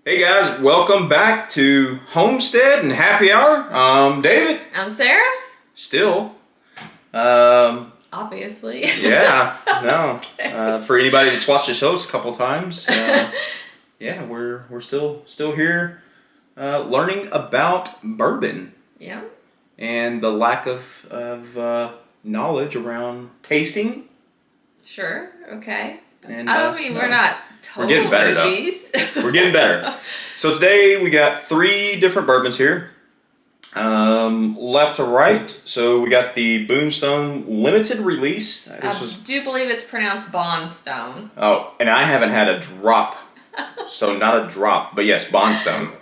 Hey guys, welcome back to Homestead and Happy Hour. David. I'm Sarah. Still. Obviously. Yeah, no. For anybody that's watched the shows a couple times, yeah, we're still here, learning about bourbon. Yeah. And the lack of knowledge around tasting. Sure. Okay. And, we're not total We're getting better newbies. We're getting better. So today we got 3 different bourbons here, left to right. So we got the Bondstone limited release. Do believe it's pronounced Bondstone. Oh, and I haven't had a drop, so not a drop, but yes, Bondstone,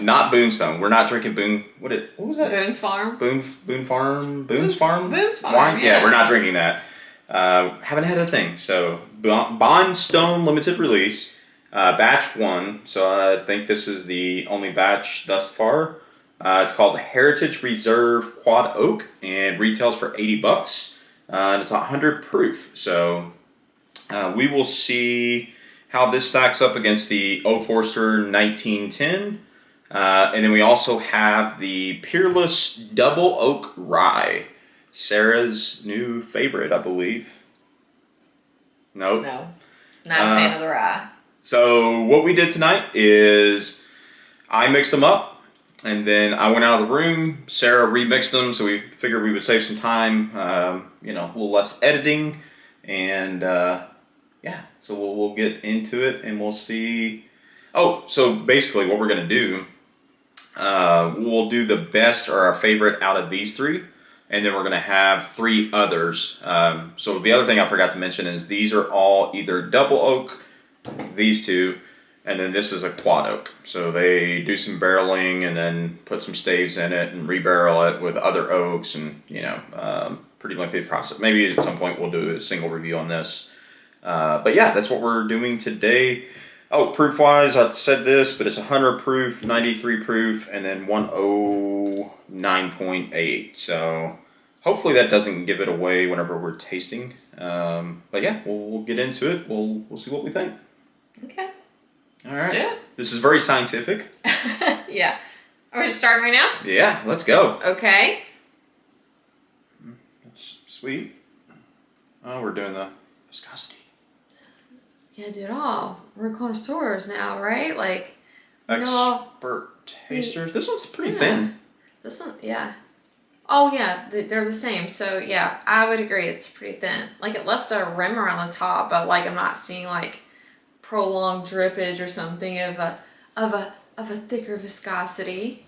not Bondstone. We're not drinking Boone. What was that? Boone's Farm. Boone's Farm. Boone's Farm. Wine? Yeah, we're not drinking that. Haven't had a thing. So Bondstone limited release, batch 1. So I think this is the only batch thus far. It's called Heritage Reserve Quad Oak and retails for $80. And it's 100 proof. So we will see how this stacks up against the Old Forester 1910. And then we also have the Peerless Double Oak Rye. Sarah's new favorite, I believe. Nope. No. Not a fan of the rye. So what we did tonight is I mixed them up, and then I went out of the room. Sarah remixed them, so we figured we would save some time, a little less editing, and yeah. So we'll get into it, and we'll see. Oh, so basically what we're going to do, we'll do the best or our favorite out of these 3. And then we're going to have 3 others. So the other thing I forgot to mention is these are all either double oak, these 2, and then this is a quad oak. So they do some barreling and then put some staves in it and rebarrel it with other oaks and, pretty lengthy process. Maybe at some point we'll do a single review on this. But yeah, that's what we're doing today. Oh, proof-wise, I said this, but it's 100 proof, 93 proof, and then 109.8. So hopefully that doesn't give it away whenever we're tasting. But yeah, we'll get into it. We'll see what we think. Okay. All right. Let's do it. This is very scientific. Yeah. Are we just starting right now? Yeah, let's go. Okay. That's sweet. Oh, we're doing the viscosity. Yeah, do it all. We're connoisseurs now, right? Like, Expert tasters. This one's pretty thin. This one, yeah. Oh, yeah, they're the same. So, yeah, I would agree. It's pretty thin. Like, it left a rim around the top, but like, I'm not seeing like prolonged drippage or something of a thicker viscosity.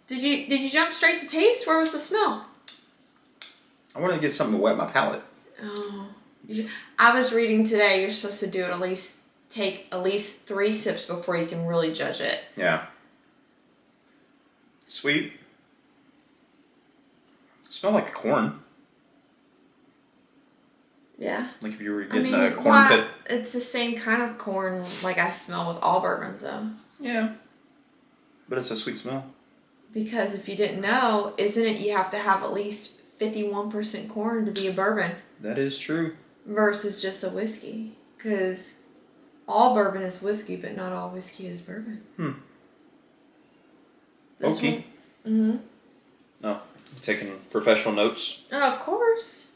Did you jump straight to taste? Where was the smell? I wanted to get something to wet my palate. Oh. I was reading today you're supposed to do it take at least 3 sips before you can really judge it. Yeah. Sweet. Smell like corn. Yeah. Like if you were getting a corn pit. It's the same kind of corn like I smell with all bourbons though. Yeah. But it's a sweet smell. Because if you didn't know, isn't it you have to have at least 51% corn to be a bourbon? That is true. Versus just a whiskey. Because all bourbon is whiskey, but not all whiskey is bourbon. Okay. Mm-hmm. Oh, taking professional notes? Oh, of course.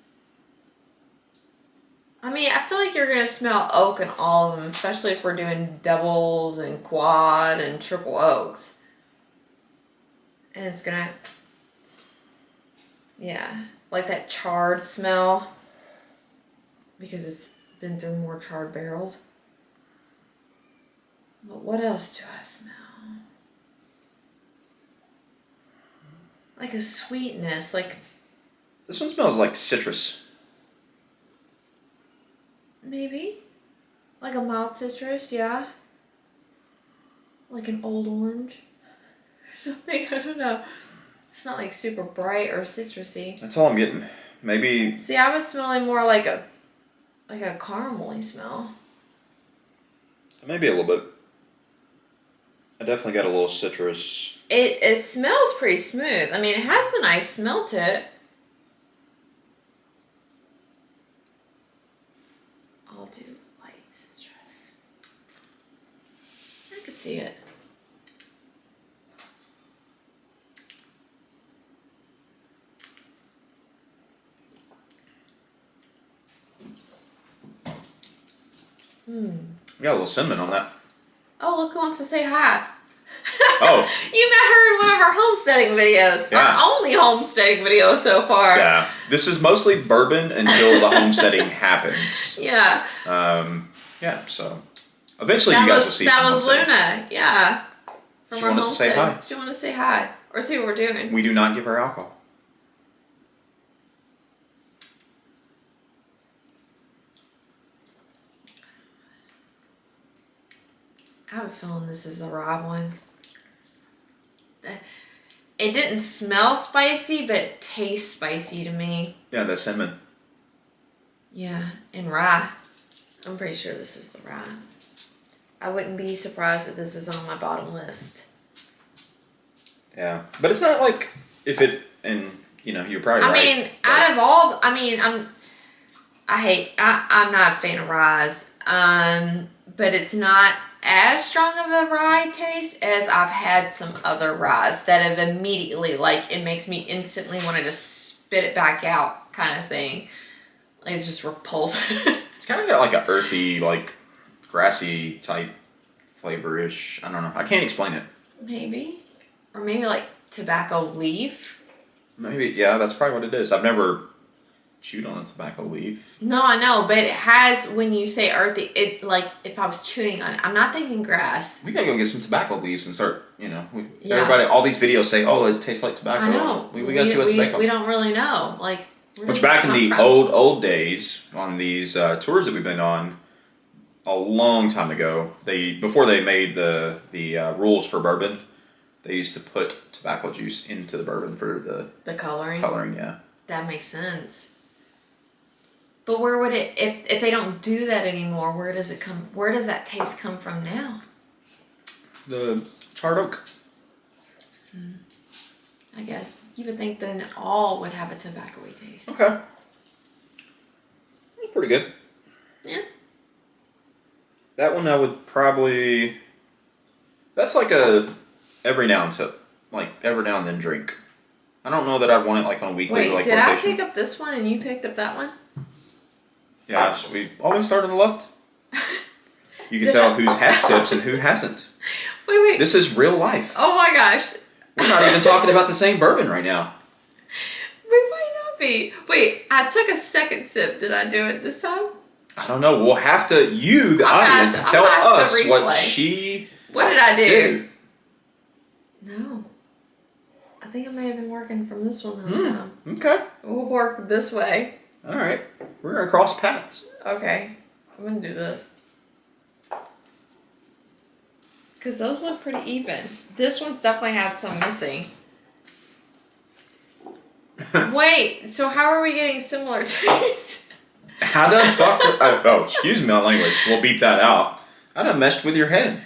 I mean, I feel like you're going to smell oak in all of them, especially if we're doing doubles and quad and triple oaks. And it's going to... Yeah. Like that charred smell. Because it's been through more charred barrels. But what else do I smell? Like a sweetness, like... This one smells like citrus. Maybe. Like a mild citrus, yeah. Like an old orange. Or something, I don't know. It's not like super bright or citrusy. That's all I'm getting. Maybe... See, I was smelling more like a caramely smell. Maybe a little bit. I definitely got a little citrus. It smells pretty smooth. I mean, it has a nice smell to it. I'll do light citrus. could see it. We got a little cinnamon on that. Oh, look who wants to say hi. Oh. You met her in one of our homesteading videos. Yeah. Our only homesteading video so far. Yeah. This is mostly bourbon until the homesteading happens. Yeah. Yeah, so eventually you guys will see That some was homesteading. Luna, yeah. From She our wanted to say homestead. hi. She wanted to say hi. Or see what we're doing. We do not give her alcohol. I have a feeling this is the rye one. It didn't smell spicy, but it tastes spicy to me. Yeah, the cinnamon. Yeah, and rye. I'm pretty sure this is the rye. I wouldn't be surprised if this is on my bottom list. Yeah, but it's not like if it, and you know, you're probably right. I mean, out of all, I mean, I'm not a fan of ryes. But it's not as strong of a rye taste as I've had some other ryes that have immediately, like, it makes me instantly want to just spit it back out kind of thing. Like, it's just repulsive. It's kind of got like a earthy, like grassy type flavor-ish. I don't know. I can't explain it. Maybe. Or maybe like tobacco leaf. Maybe, yeah, that's probably what it is. I've never chewed on a tobacco leaf. No, I know, but it has, when you say earthy, it, like, if I was chewing on it, I'm not thinking grass. We gotta go get some tobacco leaves and start, you know, Yeah. everybody, all these videos say, oh, it tastes like tobacco. I know. We gotta see what tobacco. We don't really know. Like, where Which does it back in come the from? old days, on these tours that we've been on, a long time ago, before they made the rules for bourbon, they used to put tobacco juice into the bourbon for The coloring? coloring, yeah. That makes sense. But where would it, if they don't do that anymore, where does it come, where does that taste come from now? The charred oak. I guess. You would think then all would have a tobacco-y taste. Okay. That's pretty good. Yeah. That one I would probably, that's like a every now and sip. Like every now and then drink. I don't know that I'd want it like on a weekly Wait, like did I rotation. pick up this one and you picked up that one? Yeah, so we always start on the left. You can Did tell I- who's had sips and who hasn't. Wait. This is real life. Oh my gosh. We're not even talking about the same bourbon right now. We might not be. Wait, I took a second sip. Did I do it this time? I don't know. We'll have to, you, the audience, I'll tell have to us what replay. she What did I do? did. No. I think I may have been working from this one the whole time. Okay. We'll work this way. All right. We're going to cross paths. Okay. I'm going to do this. Because those look pretty even. This one's definitely had some missing. Wait, so how are we getting similar tastes? How done fuck? Oh, excuse me, my language. We'll beep that out. I done messed with your head.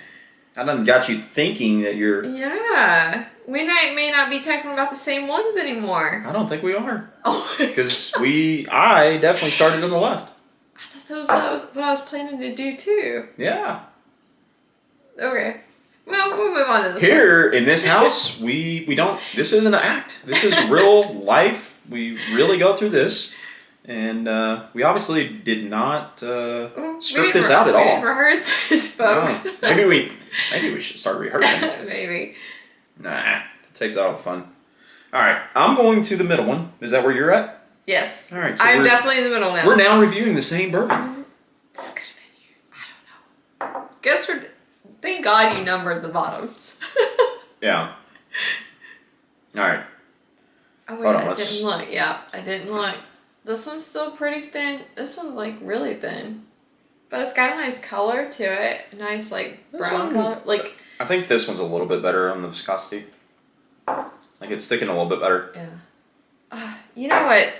I done got you thinking that you're. Yeah. We may not be talking about the same ones anymore. I don't think we are. Oh. Because I definitely started on the left. I thought that was what I was planning to do too. Yeah. Okay. Well, we'll move on to this Here in this house, we don't. This isn't an act. This is real life. We really go through this, and we obviously did not script this out at We all. didn't rehearse this, folks. No. Maybe we should start rehearsing. Maybe. Nah, it takes out all the fun. All right, I'm going to the middle one. Is that where you're at? Yes. All right, so I'm definitely in the middle now. We're now reviewing the same bourbon. This could have been you. I don't know. Guess we're. Thank God you numbered the bottoms. Yeah. All right. Oh wait, Hold on, I let's- didn't look. Yeah, I didn't look. This one's still pretty thin. This one's like really thin. But it's got a nice color to it. Nice like This brown one- color. Like, I think this one's a little bit better on the viscosity. Like it's sticking a little bit better. yeah. You know what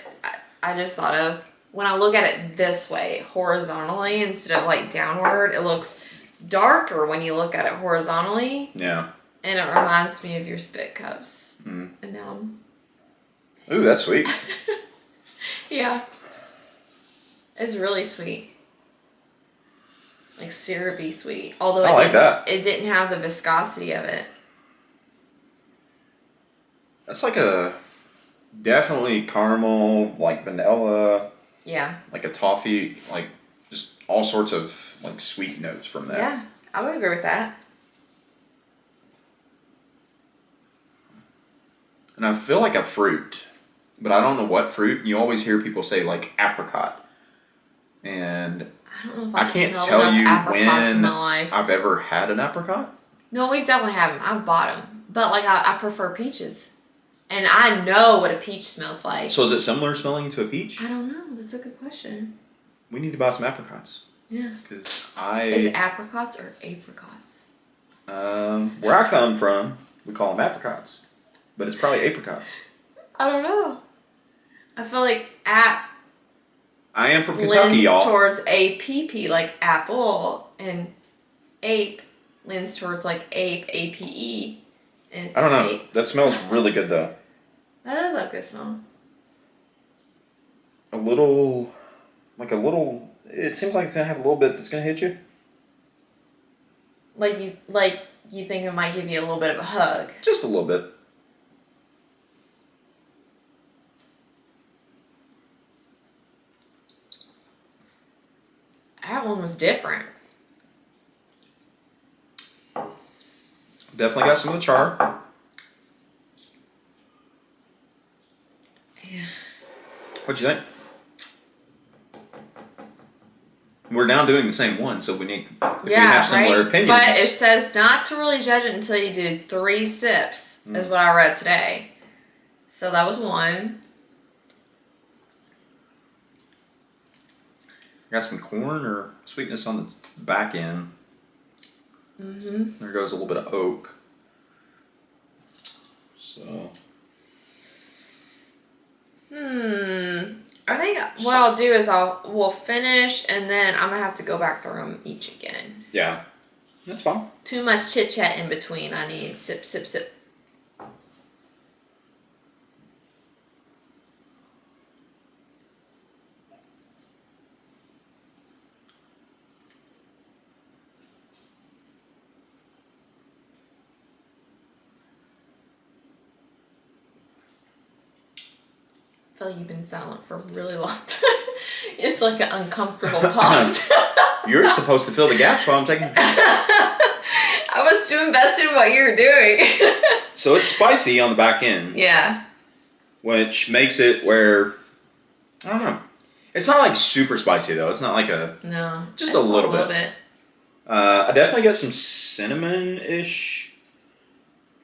I just thought of? When I look at it this way, horizontally, instead of like downward, it looks darker when you look at it horizontally. Yeah. And it reminds me of your spit cups. Mm. And now Ooh, that's sweet. yeah. It's really sweet. like syrupy sweet. Although I like that. It didn't have the viscosity of it. That's like a definitely caramel, like vanilla. Yeah. Like a toffee, like just all sorts of like sweet notes from that. Yeah, I would agree with that. And I feel like a fruit, but I don't know what fruit. You always hear people say like apricot. And I don't know if I can't tell you when I've ever had an apricot. No, we definitely have them. I've bought them. But like I prefer peaches. And I know what a peach smells like. So is it similar smelling to a peach? I don't know. That's a good question. We need to buy some apricots. Yeah. Because Is it apricots or apricots? Where I come from, we call them apricots. But it's probably apricots. I don't know. I feel like I am from Kentucky, y'all. towards APP, like apple, and ape leans towards like ape, APE. And it's I don't know. ape. That smells really good though. That does have a good smell. It seems like it's gonna have a little bit that's gonna hit you. Like you think it might give you a little bit of a hug. Just a little bit. That one was different. Definitely got some of the char. Yeah. What'd you think? We're now doing the same one, so we need we have similar opinions. But it says not to really judge it until you do 3 sips, is what I read today. So that was one. Got some corn or sweetness on the back end. Mm-hmm. There goes a little bit of oak. So. I think what I'll do is we'll finish and then I'm gonna have to go back through them each again. Yeah, that's fine. Too much chit chat in between. I need sip, sip, sip. I feel like you've been silent for a really long time. It's like an uncomfortable pause. You're supposed to fill the gaps while I'm taking. I was too invested in what you were doing. So it's spicy on the back end. Yeah. Which makes it where, I don't know. It's not like super spicy though. It's not like No. Just a little bit. I definitely get some cinnamon-ish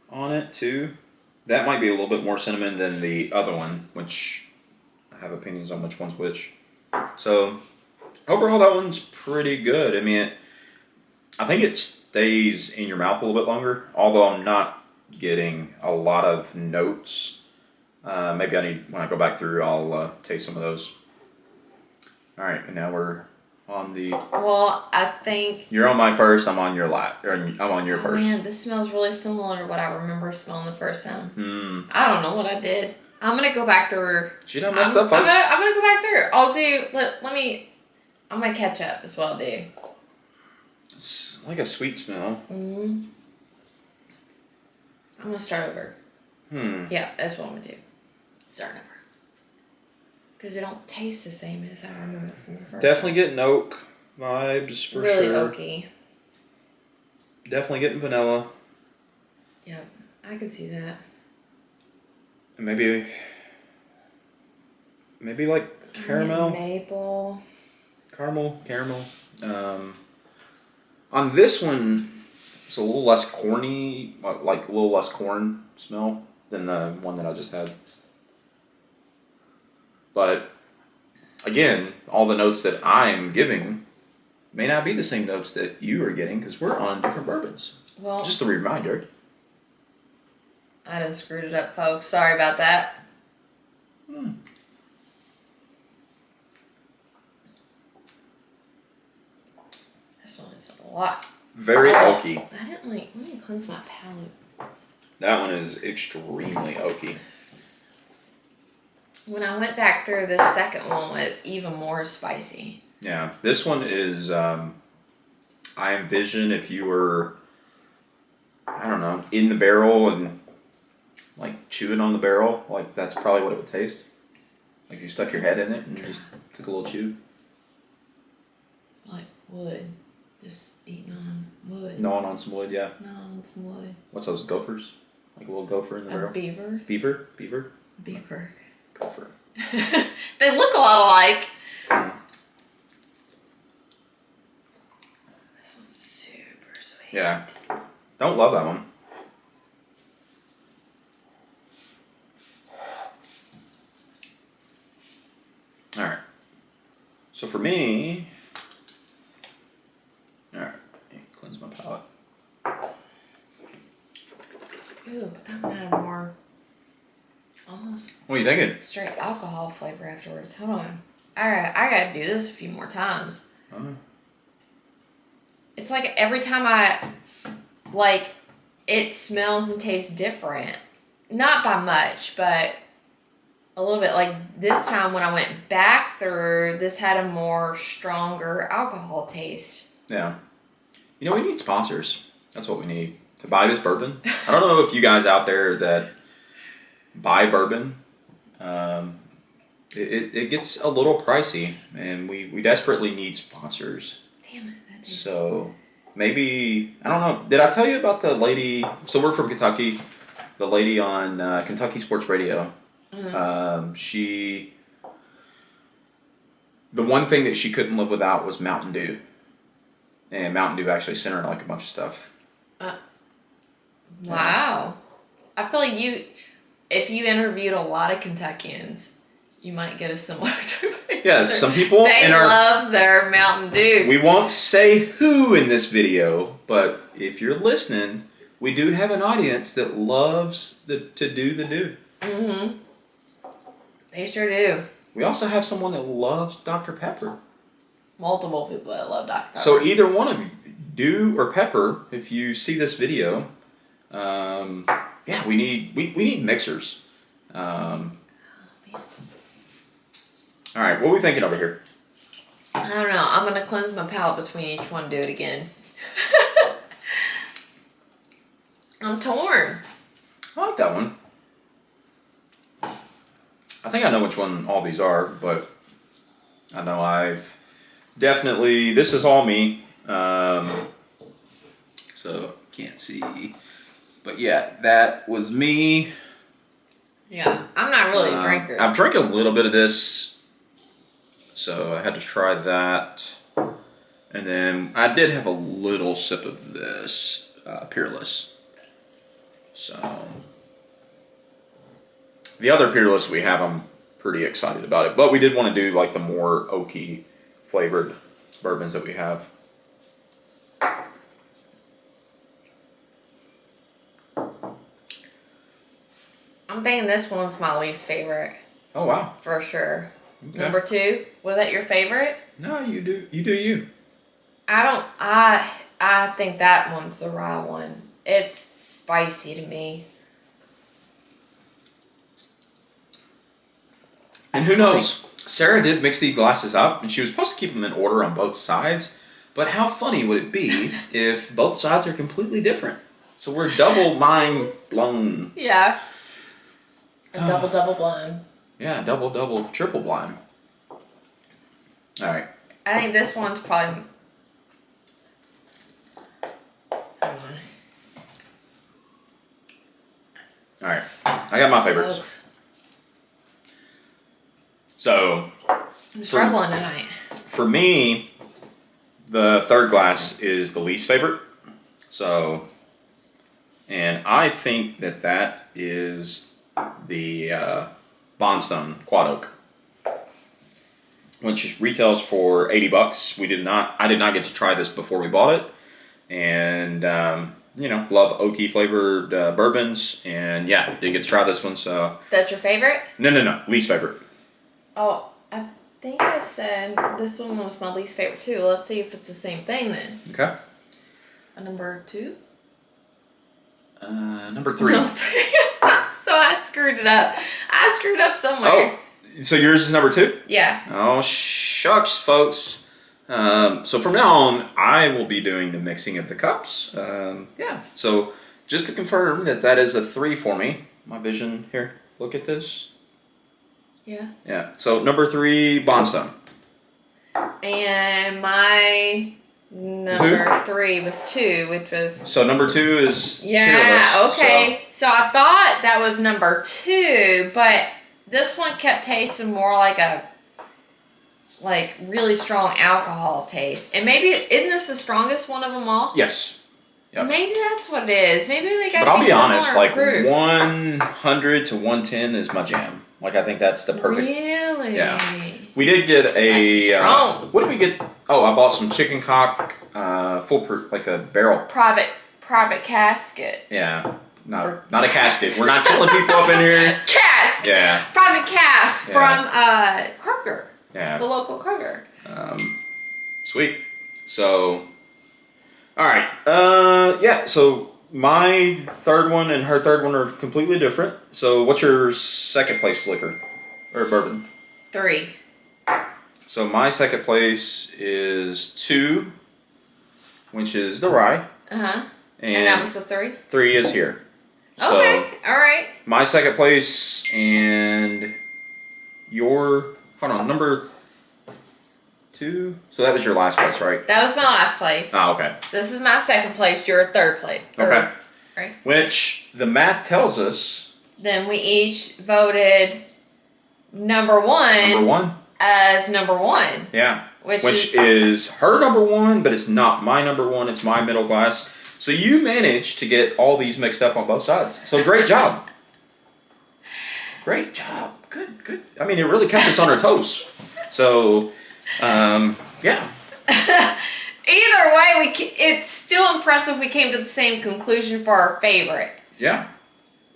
on it too. That might be a little bit more cinnamon than the other one, which I have opinions on which one's which. So overall, that one's pretty good. I mean, I think it stays in your mouth a little bit longer, although I'm not getting a lot of notes. Maybe when I go back through, I'll taste some of those. All right, and now we're on the... Well, I think... You're on my first, I'm on your lap. Or I'm on your first. Man, this smells really similar to what I remember smelling the first time. I don't know what I did. I'm going to go back through... She done messed up, folks. I'm going to go back through. I'll do... Let me... I'm going to catch up is what I'll do. It's like a sweet smell. I'm going to start over. Yeah, that's what I'm going to do. Start over. Because it don't taste the same as I remember from the first Definitely getting oak vibes for really sure. Really oaky. Definitely getting vanilla. Yep, I could see that. And maybe like caramel. Maple. Caramel. On this one, it's a little less corny, like a little less corn smell than the one that I just had. But again, all the notes that I'm giving may not be the same notes that you are getting because we're on different bourbons. Well, just a reminder. I done screwed it up, folks. Sorry about that. This one is a lot. Very oaky. I didn't like. Let me cleanse my palate. That one is extremely oaky. When I went back through, the second one was even more spicy. Yeah, this one is I envision if you were, I don't know, in the barrel and like chewing on the barrel, like that's probably what it would taste. Like you stuck your head in it and just took a little chew. Like wood. Just eating on wood. Gnawing on some wood, yeah. Gnawing on some wood. What's those, gophers? Like a little gopher in the barrel? Beaver. Beaver? Beaver. Gopher. They look a lot alike. This one's super sweet. Yeah. Don't love that one. Alright. So for me... Alright. Cleanse my palate. Ooh, but that one had more... Almost... What are you thinking? Straight alcohol flavor afterwards. Hold on. Alright, I gotta do this a few more times. It's like every time I... Like, it smells and tastes different. Not by much, but... A little bit. Like, this time when I went back through, this had a more stronger alcohol taste. Yeah. You know, we need sponsors. That's what we need. To buy this bourbon. I don't know if you guys out there that buy bourbon, it gets a little pricey, and we desperately need sponsors. Damn it. That is... So, maybe, I don't know, did I tell you about the lady, so we're from Kentucky, the lady on Kentucky Sports Radio. The one thing that she couldn't live without was Mountain Dew. And Mountain Dew actually sent her like a bunch of stuff. Wow. I feel like if you interviewed a lot of Kentuckians, you might get a similar answer. Yeah, some people they love their Mountain Dew. We won't say who in this video, but if you're listening, we do have an audience that loves to do the dew. Mm-hmm. They sure do. We also have someone that loves Dr. Pepper. Multiple people that love Dr. Pepper. So either one of you, Dew or Pepper, if you see this video, yeah, we need mixers. All right, what are we thinking over here? I don't know. I'm gonna cleanse my palate between each one and do it again. I'm torn. I like that one. I think I know which one all these are, but I know I've definitely, this is all me. So can't see, but yeah, that was me. Yeah, I'm not really a drinker. I've drank a little bit of this, so I had to try that. And then I did have a little sip of this Peerless. So the other Peerless we have, I'm pretty excited about it. But we did want to do like the more oaky flavored bourbons that we have. I'm thinking this one's my least favorite. Oh wow. For sure. Okay. Number 2, was that your favorite? No, you do you. I think that one's the rye one. It's spicy to me. And who knows? Sarah did mix these glasses up, and she was supposed to keep them in order on both sides. But how funny would it be if both sides are completely different? So we're double mind blown. Yeah. A double blind. Yeah, double, triple blind. All right. I think this one's probably... All right. I got my favorites. Folks. So... I'm struggling tonight. For me, the third glass is the least favorite. So... And I think that is the Bondstone Quad Oak, which retails for $80. I did not get to try this before we bought it, and you know, love oaky flavored bourbons, and yeah, didn't get to try this one. So that's your favorite? No, least favorite. Oh, I think I said this one was my least favorite too. Let's see if it's the same thing then. Okay. A number 2. Number 3. No, 3. So I screwed it up. I screwed up somewhere. Oh, so yours is number 2? Yeah. Oh, shucks, folks. So from now on, I will be doing the mixing of the cups. Yeah. So just to confirm that is a 3 for me. My vision here. Look at this. Yeah. Yeah. So number 3, Bondstone. And my number 3 was 2, which was. So number 2 is Yeah. Peerless, Okay. So I thought that was number 2, but this one kept tasting more like a really strong alcohol taste. And maybe isn't this the strongest one of them all? Yes. Yep. Maybe that's what it is. Maybe they got. But I'll be honest, like proof. 100 to 110 is my jam. Like I think that's the perfect. Really? Yeah. We did get a. That's strong. What did we get? Oh, I bought some chicken cock, full proof, like a barrel. Private casket. Yeah. Not a casket. We're not killing people up in here. Cask. Yeah. Private cask from Kroger. Yeah. The local Kroger. Sweet. So. All right. Yeah. So my third one and her third one are completely different. So what's your second place liquor or bourbon? 3. So my second place is 2, which is the rye. And that was the 3. 3 is here. So Okay. All right. my second place and your number 2. So that was your last place, right? That was my last place. Oh, okay. This is my second place. Your third place. Okay. Right. Which the math tells us. Then we each voted number 1. Number 1. As number 1. Yeah. Which is her number 1, but it's not my number 1. It's my middle glass. So you managed to get all these mixed up on both sides. So great job. Great job. Good. I mean, it really kept us on our toes. So, yeah. Either way, it's still impressive we came to the same conclusion for our favorite. Yeah.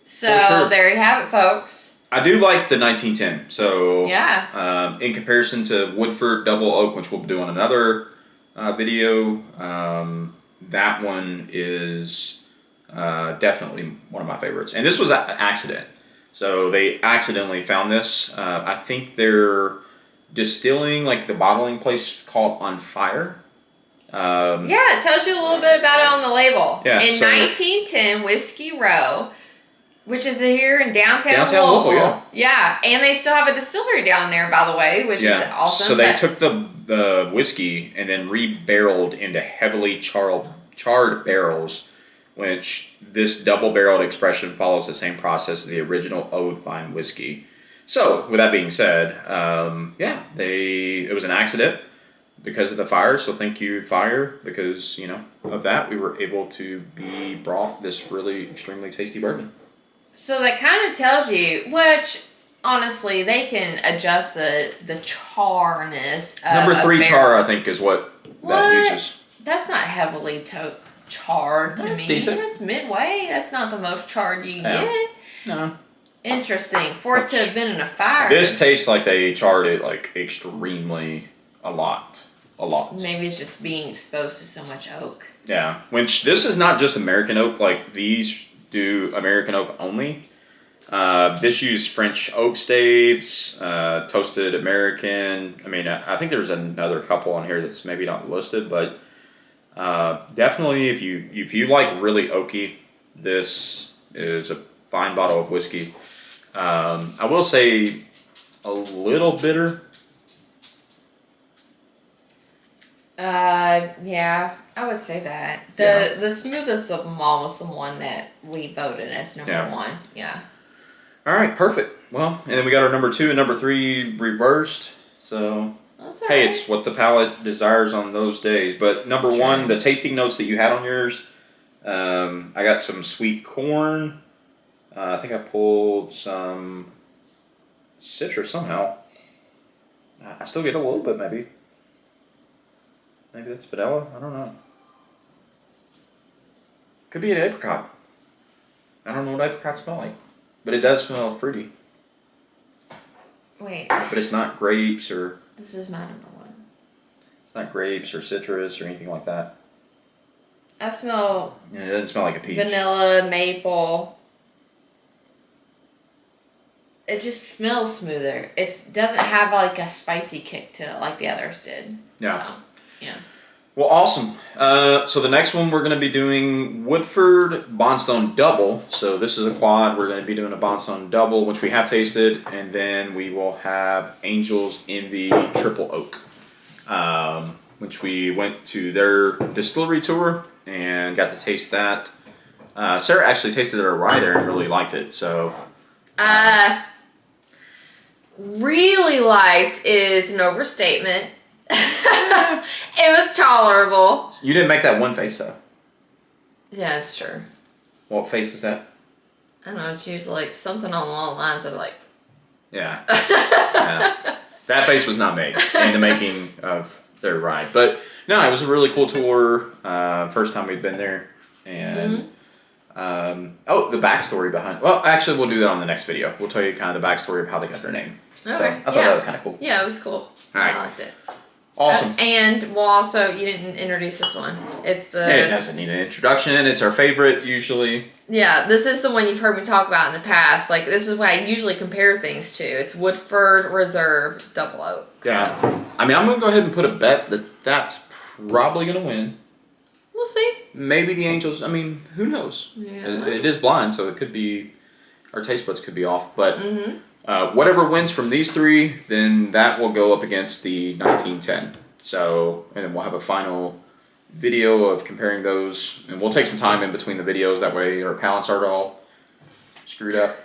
So sure. There you have it, folks. I do like the 1910. So yeah. In comparison to Woodford Double Oak, which we'll be doing another video, that one is definitely one of my favorites. And this was an accident. So they accidentally found this. I think they're distilling, like the bottling place called On Fire. Yeah, it tells you a little bit about it on the label. Yeah, in 1910, Whiskey Row, which is here in downtown Louisville. Yeah. And they still have a distillery down there, by the way, which is awesome. So they took the whiskey and then re-barreled into heavily charred barrels, which this double-barreled expression follows the same process as the original Old Vine whiskey. So, with that being said, it was an accident because of the fire. So thank you, fire, because of that we were able to be brought this really extremely tasty bourbon. So that kind of tells you, which honestly they can adjust the charness. Of Number 3 a char, I think, is what that uses. That's not heavily charred to That's me. decent. That's midway. That's not the most charred you get. No. Interesting. For it to have been in a fire. This tastes like they charred it like extremely a lot. Maybe it's just being exposed to so much oak. Yeah. Which this is not just American oak. Like these do American oak only. This used French oak staves, toasted American. I mean, I think there's another couple on here that's maybe not listed, but definitely if you like really oaky, this is a fine bottle of whiskey. I will say a little bitter. Yeah, I would say that. The smoothest of them all was the one that we voted as number 1. Yeah. All right, perfect. Well, and then we got our number 2 and number 3 reversed. So, that's all hey, right. it's what the palate desires on those days. But number 1, the tasting notes that you had on yours, I got some sweet corn. I think I pulled some citrus somehow. I still get a little bit, maybe. Maybe that's vanilla. I don't know. Could be an apricot. I don't know what apricots smell like. But it does smell fruity. Wait. But it's not grapes or... This is my number 1. It's not grapes or citrus or anything like that. I smell... Yeah, it doesn't smell like a peach. Vanilla, maple. It just smells smoother. It doesn't have like a spicy kick to it like the others did. Yeah. So. Yeah. Well, awesome. So the next one we're going to be doing Woodford Bondstone Double. So this is a quad. We're going to be doing a Bondstone Double, which we have tasted, and then we will have Angel's Envy Triple Oak, which we went to their distillery tour and got to taste that. Sarah actually tasted their rye there and really liked it. So, really liked is an overstatement. It was tolerable. you didn't make that one face though. Yeah, it's true. What face is that? I don't know. It's usually like something along the lines of like. Yeah. Yeah. That face was not made in the making of their ride, but no, it was a really cool tour. First time we'd been there, and the backstory behind. Well, actually, we'll do that on the next video. We'll tell you kind of the backstory of how they got their name. Okay. So I thought that was kind of cool. Yeah, it was cool. All right. I liked it. Awesome. And we'll also, you didn't introduce this one. It's the. It doesn't need an introduction. It's our favorite usually. Yeah, this is the one you've heard me talk about in the past. Like, this is what I usually compare things to. It's Woodford Reserve Double Oak. Yeah. So. I mean, I'm going to go ahead and put a bet that that's probably going to win. We'll see. Maybe the Angels. I mean, who knows? Yeah. It is blind, so it could be, our taste buds could be off. But whatever wins from these three, then that will go up against the 1910. So, and then we'll have a final video of comparing those, and we'll take some time in between the videos. That way, our palates aren't all screwed up,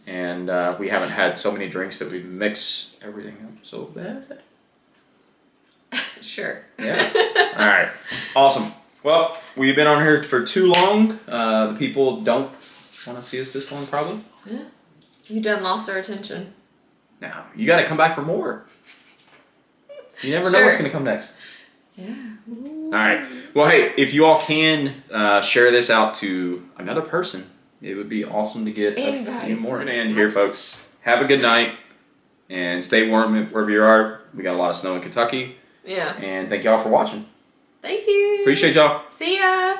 and we haven't had so many drinks that we mix everything up so bad. Sure. Yeah. All right. Awesome. Well, we've been on here for too long. The people don't want to see us this long, probably. Yeah. You done lost our attention. Now, you got to come back for more. You never know what's going to come next. Yeah. All right. Well, hey, if you all can share this out to another person, it would be awesome to get a few more. We're going to end here, folks. Have a good night and stay warm wherever you are. We got a lot of snow in Kentucky. Yeah. And thank y'all for watching. Thank you. Appreciate y'all. See ya.